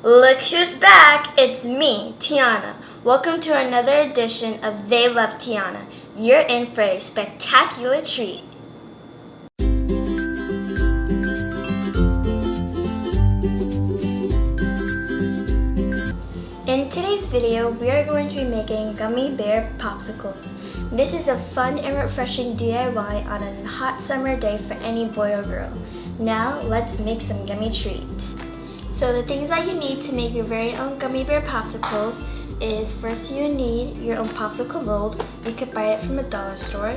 Look who's back! It's me, Tiana. Welcome to another edition of They Love Tiana. You're in for a spectacular treat. In today's video, we are going to be making gummy bear popsicles. This is a fun and refreshing DIY on a hot summer day for any boy or girl. Now, let's make some gummy treats. So the things that you need to make your very own gummy bear popsicles is first you need your own popsicle mold. You could buy it from a dollar store,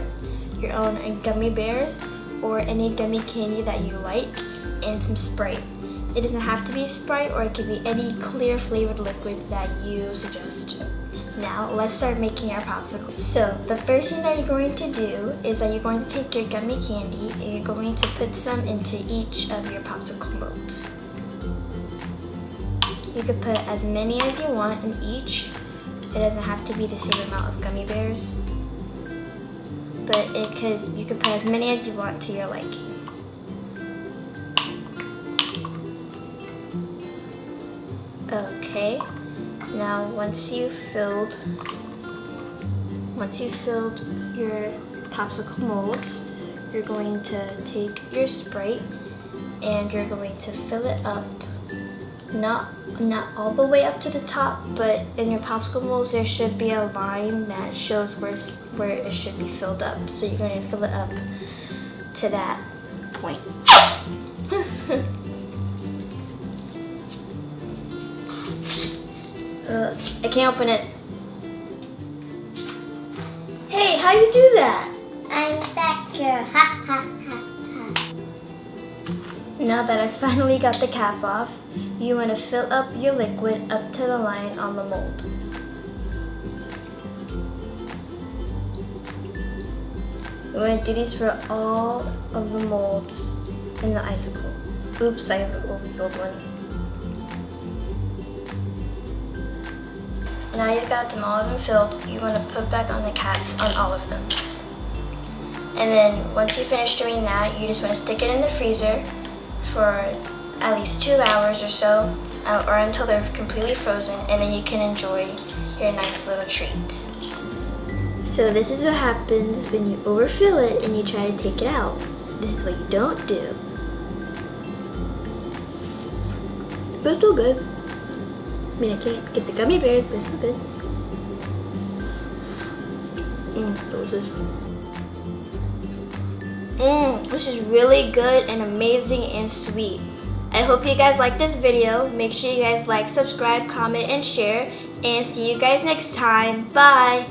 your own gummy bears or any gummy candy that you like, and some Sprite. It doesn't have to be Sprite, or it could be any clear flavored liquid that you suggest. Now let's start making our popsicles. So the first thing that you're going to do is that you're going to take your gummy candy and you're going to put some into each of your popsicle molds. You could put as many as you want in each. It doesn't have to be the same amount of gummy bears, but you could put as many as you want to your liking. Okay, now once you've filled your popsicle molds, you're going to take your Sprite and you're going to fill it up. Not all the way up to the top, but in your popsicle molds there should be a line that shows where it should be filled up. So you're going to fill it up to that point. I can't open it. Hey, how you do that? I'm back here. Ha ha ha ha. Now that I finally got the cap off, you want to fill up your liquid up to the line on the mold. We want to do these for all of the molds in the icicle. Oops, I overfilled one. Now you've got them all of them filled, you want to put back on the caps on all of them. And then once you finish doing that, you just want to stick it in the freezer for at least 2 hours or so, or until they're completely frozen, and then you can enjoy your nice little treats. So this is what happens when you overfill it and you try to take it out. This is what you don't do. But it's still good. I mean, I can't get the gummy bears, but it's still good. Delicious. This is really good and amazing and sweet. I hope you guys like this video. Make sure you guys like, subscribe, comment, and share. And see you guys next time. Bye!